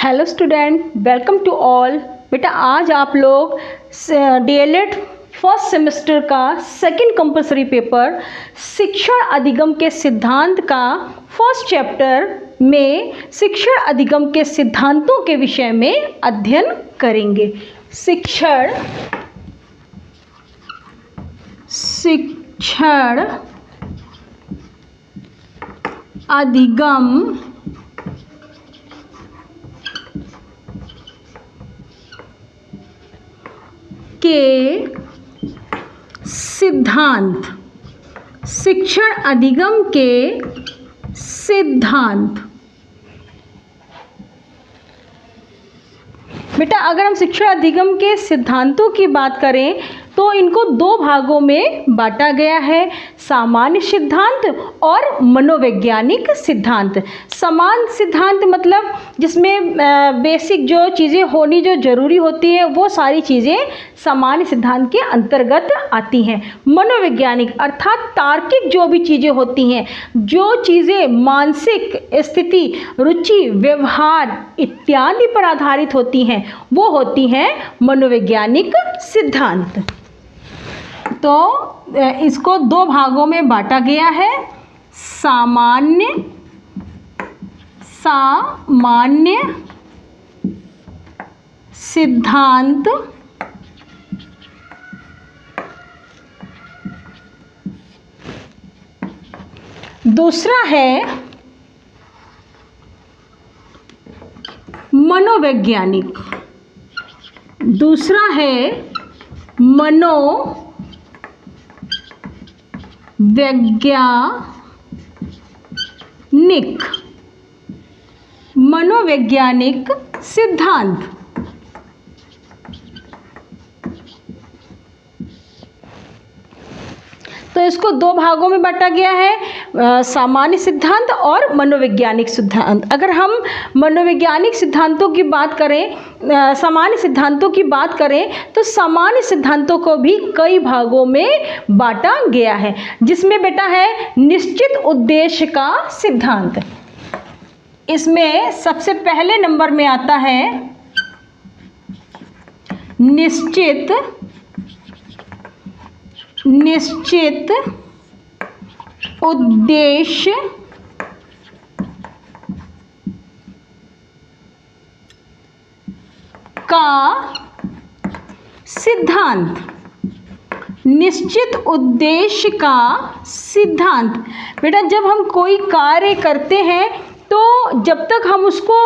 Hello student, welcome to all. बेटा आज आप लोग डीएलएड फर्स्ट सेमेस्टर का सेकंड कंपलसरी पेपर शिक्षण अधिगम के सिद्धांत का फर्स्ट चैप्टर में शिक्षण अधिगम के सिद्धांतों के विषय में अध्ययन करेंगे। शिक्षण अधिगम के सिद्धांत, शिक्षण अधिगम के सिद्धांत। बेटा अगर हम शिक्षण अधिगम के सिद्धांतों की बात करें तो इनको दो भागों में बांटा गया है, सामान्य सिद्धांत और मनोवैज्ञानिक सिद्धांत। समान सिद्धांत मतलब जिसमें बेसिक जो चीज़ें होनी जो ज़रूरी होती है वो सारी चीज़ें सामान्य सिद्धांत के अंतर्गत आती हैं। मनोवैज्ञानिक अर्थात तार्किक जो भी चीज़ें होती हैं, जो चीज़ें मानसिक स्थिति, रुचि, व्यवहार इत्यादि पर आधारित होती हैं वो होती हैं मनोवैज्ञानिक सिद्धांत। तो इसको दो भागों में बांटा गया है, सामान्य सिद्धांत दूसरा है मनोवैज्ञानिक, दूसरा है मनोवैज्ञानिक सिद्धांत। तो इसको दो भागों में बांटा गया है, सामान्य सिद्धांत और मनोवैज्ञानिक सिद्धांत। अगर हम मनोवैज्ञानिक सिद्धांतों की बात करें, सामान्य सिद्धांतों की बात करें तो सामान्य सिद्धांतों को भी कई भागों में बांटा गया है, जिसमें बेटा है निश्चित उद्देश्य का सिद्धांत। इसमें सबसे पहले नंबर में आता है निश्चित उद्देश्य का सिद्धांत। निश्चित उद्देश्य का सिद्धांत बेटा जब हम कोई कार्य करते हैं तो जब तक हम उसको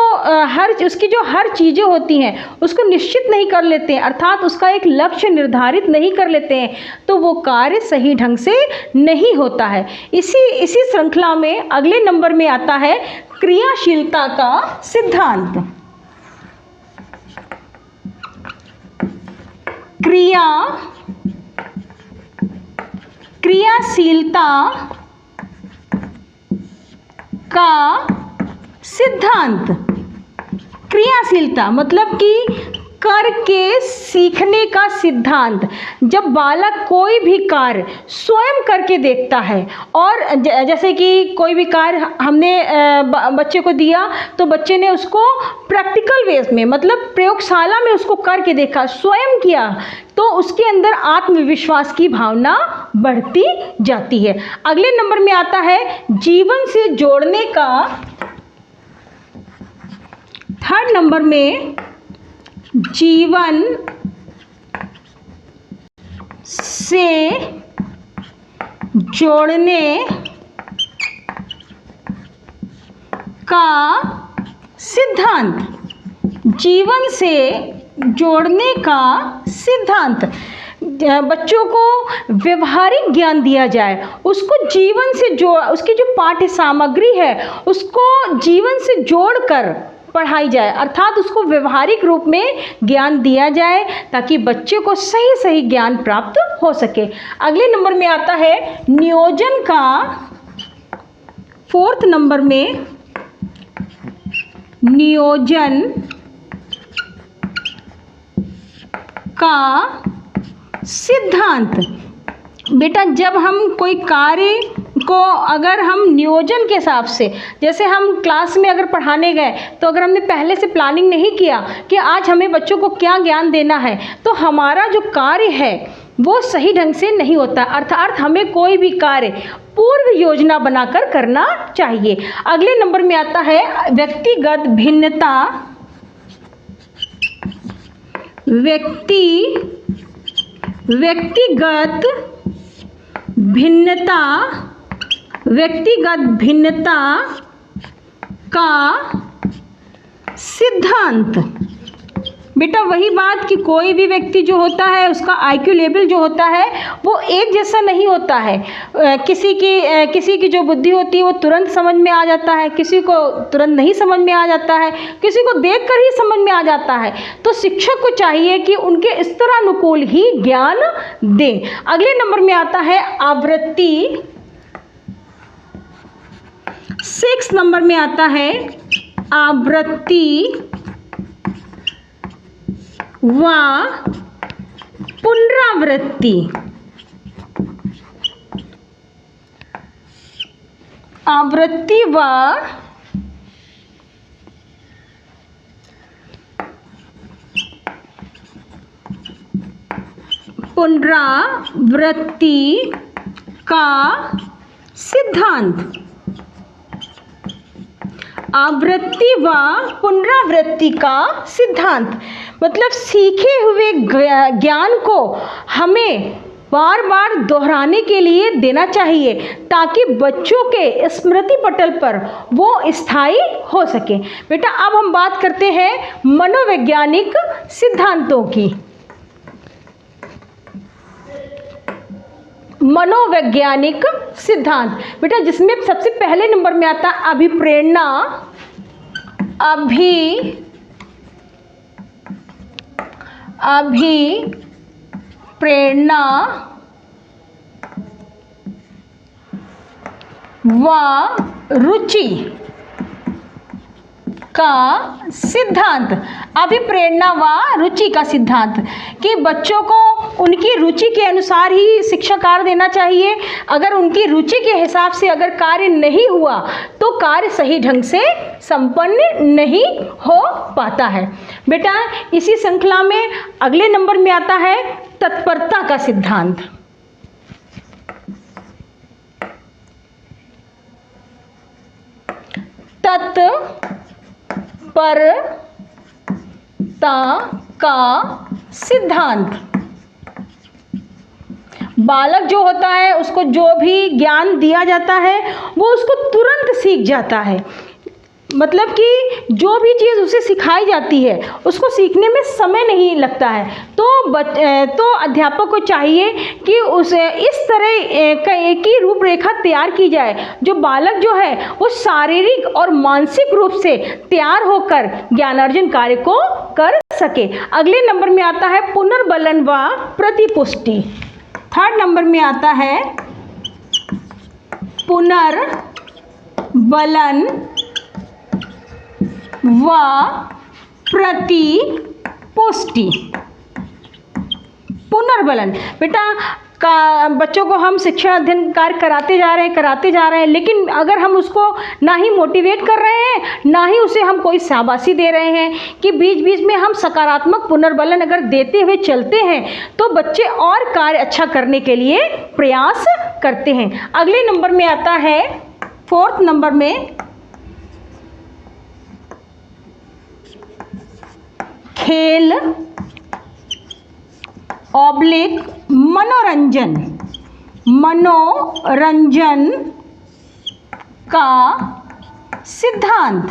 उसकी जो हर चीज़ें होती हैं उसको निश्चित नहीं कर लेते हैं, अर्थात उसका एक लक्ष्य निर्धारित नहीं कर लेते हैं, तो वो कार्य सही ढंग से नहीं होता है। इसी श्रृंखला में अगले नंबर में आता है क्रियाशीलता का सिद्धांत। क्रियाशीलता का सिद्धांत। क्रियाशीलता मतलब कि करके सीखने का सिद्धांत। जब बालक कोई भी कार्य स्वयं करके देखता है और जैसे कि कोई भी कार्य हमने बच्चे को दिया तो बच्चे ने उसको प्रैक्टिकल वेज में मतलब प्रयोगशाला में उसको करके देखा, स्वयं किया, तो उसके अंदर आत्मविश्वास की भावना बढ़ती जाती है। अगले नंबर में आता है जीवन से जोड़ने का, थर्ड नंबर में जीवन से जोड़ने का सिद्धांत। जीवन से जोड़ने का सिद्धांत बच्चों को व्यवहारिक ज्ञान दिया जाए, उसको जीवन से उसकी जो पाठ्य सामग्री है उसको जीवन से जोड़कर पढ़ाई जाए, अर्थात उसको व्यवहारिक रूप में ज्ञान दिया जाए ताकि बच्चे को सही सही ज्ञान प्राप्त हो सके। अगले नंबर में आता है नियोजन का, फोर्थ नंबर में नियोजन का सिद्धांत। बेटा जब हम कोई कार्य को अगर हम नियोजन के हिसाब से, जैसे हम क्लास में अगर पढ़ाने गए तो अगर हमने पहले से प्लानिंग नहीं किया कि आज हमें बच्चों को क्या ज्ञान देना है, तो हमारा जो कार्य है वो सही ढंग से नहीं होता। अर्थात हमें कोई भी कार्य पूर्व योजना बनाकर करना चाहिए। अगले नंबर में आता है व्यक्तिगत भिन्नता। व्यक्तिगत भिन्नता का सिद्धांत। बेटा वही बात कि कोई भी व्यक्ति जो होता है उसका IQ लेवल जो होता है वो एक जैसा नहीं होता है। किसी की जो बुद्धि होती है वो तुरंत समझ में आ जाता है, किसी को तुरंत नहीं समझ में आ जाता है, किसी को देखकर ही समझ में आ जाता है। तो शिक्षक को चाहिए कि उनके स्तरानुकूल ही ज्ञान दें। अगले नंबर में आता है आवृत्ति। 6 नंबर में आता है आवृत्ति व पुनरावृत्ति। आवृत्ति व पुनरावृत्ति का सिद्धांत। आवृत्ति व पुनरावृत्ति का सिद्धांत मतलब सीखे हुए ज्ञान को हमें बार बार दोहराने के लिए देना चाहिए ताकि बच्चों के स्मृति पटल पर वो स्थायी हो सके। बेटा अब हम बात करते हैं मनोवैज्ञानिक सिद्धांतों की। मनोवैज्ञानिक सिद्धांत बेटा जिसमें सबसे पहले नंबर में आता है अभिप्रेरणा। अभिप्रेरणा व रुचि का सिद्धांत। अभिप्रेरणा व रुचि का सिद्धांत कि बच्चों को उनकी रुचि के अनुसार ही शिक्षा कार्य देना चाहिए। अगर उनकी रुचि के हिसाब से अगर कार्य नहीं हुआ तो कार्य सही ढंग से संपन्न नहीं हो पाता है। बेटा इसी श्रृंखला में अगले नंबर में आता है तत्परता का सिद्धांत। तत्परता का सिद्धांत। बालक जो होता है उसको जो भी ज्ञान दिया जाता है वो उसको तुरंत सीख जाता है। मतलब कि जो भी चीज़ उसे सिखाई जाती है उसको सीखने में समय नहीं लगता है। तो अध्यापक को चाहिए कि उसे इस तरह की रूपरेखा तैयार की जाए जो बालक जो है वो शारीरिक और मानसिक रूप से तैयार होकर ज्ञानार्जन कार्य को कर सके। अगले नंबर में आता है पुनर्बलन व प्रतिपुष्टि। 3rd नंबर में आता है पुनर्बलन व प्रतिपुष्टि। पुनर्बलन बेटा का बच्चों को हम शिक्षण अध्ययन कार्य कराते जा रहे हैं लेकिन अगर हम उसको ना ही मोटिवेट कर रहे हैं ना ही उसे हम कोई शाबाशी दे रहे हैं कि बीच बीच में हम सकारात्मक पुनर्बलन अगर देते हुए चलते हैं तो बच्चे और कार्य अच्छा करने के लिए प्रयास करते हैं। अगले नंबर में आता है 4th नंबर में खेल ऑब्लिक मनोरंजन का सिद्धांत।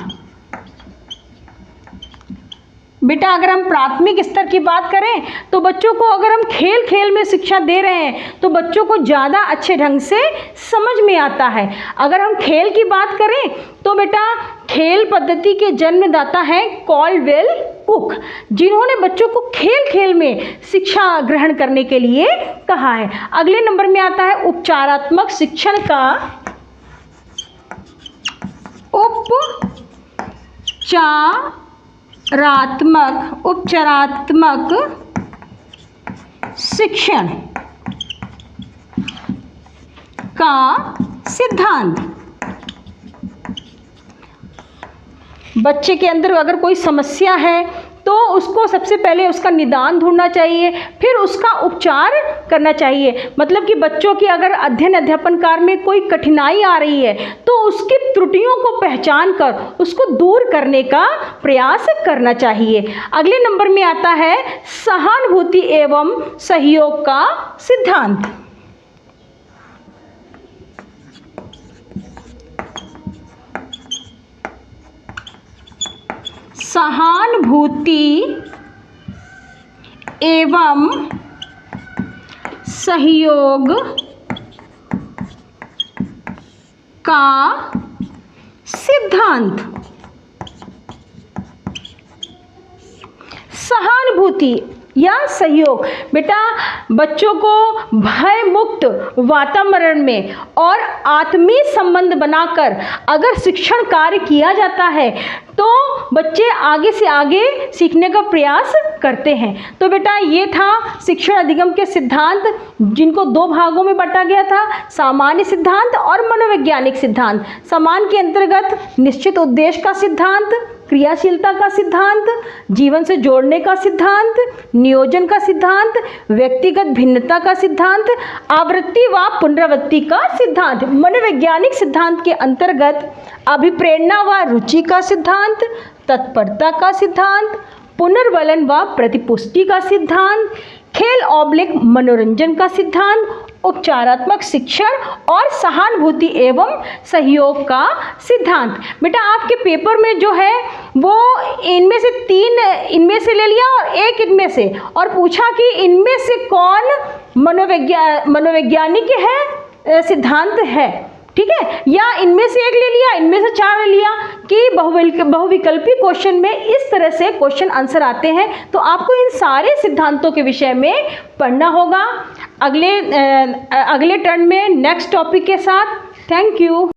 बेटा अगर हम प्राथमिक स्तर की बात करें तो बच्चों को अगर हम खेल खेल में शिक्षा दे रहे हैं तो बच्चों को ज़्यादा अच्छे ढंग से समझ में आता है। अगर हम खेल की बात करें तो बेटा खेल पद्धति के जन्मदाता हैं कॉल्डवेल कुक, जिन्होंने बच्चों को खेल खेल में शिक्षा ग्रहण करने के लिए कहा है। अगले नंबर में आता है उपचारात्मक शिक्षण का उपचारात्मक शिक्षण का सिद्धांत। बच्चे के अंदर अगर कोई समस्या है तो उसको सबसे पहले उसका निदान ढूंढना चाहिए, फिर उसका उपचार करना चाहिए। मतलब कि बच्चों की अगर अध्ययन अध्यापन कार्य में कोई कठिनाई आ रही है तो उसकी त्रुटियों को पहचान कर उसको दूर करने का प्रयास करना चाहिए। अगले नंबर में आता है सहानुभूति एवं सहयोग का सिद्धांत। सहानुभूति एवं सहयोग का सिद्धांत। सहानुभूति या सहयोग, बेटा बच्चों को भय मुक्त वातावरण में और आत्मीय संबंध बनाकर अगर शिक्षण कार्य किया जाता है तो बच्चे आगे से आगे सीखने का प्रयास करते हैं। तो बेटा ये था शिक्षण अधिगम के सिद्धांत, जिनको दो भागों में बांटा गया था, सामान्य सिद्धांत और मनोवैज्ञानिक सिद्धांत। समान के अंतर्गत निश्चित उद्देश्य का सिद्धांत, क्रियाशीलता का सिद्धांत, जीवन से जोड़ने का सिद्धांत, नियोजन का सिद्धांत, व्यक्तिगत भिन्नता का सिद्धांत, आवृत्ति व पुनरावृत्ति का सिद्धांत। मनोवैज्ञानिक सिद्धांत के अंतर्गत अभिप्रेरणा व रुचि का सिद्धांत, तत्परता का सिद्धांत, पुनर्वलन व प्रतिपुष्टि का सिद्धांत, खेल ऑब्लिक मनोरंजन का सिद्धांत, उपचारात्मक शिक्षण और सहानुभूति एवं सहयोग का सिद्धांत। बेटा आपके पेपर में जो है वो इनमें से 3 इनमें से ले लिया और 1 इनमें से, और पूछा कि इनमें से कौन मनोवैज्ञानिक है सिद्धांत है, ठीक है, या इनमें से 1 ले लिया, इनमें से 4 ले लिया, कि बहुविकल्पी क्वेश्चन में इस तरह से क्वेश्चन आंसर आते हैं। तो आपको इन सारे सिद्धांतों के विषय में पढ़ना होगा। अगले टर्न में नेक्स्ट टॉपिक के साथ। Thank you.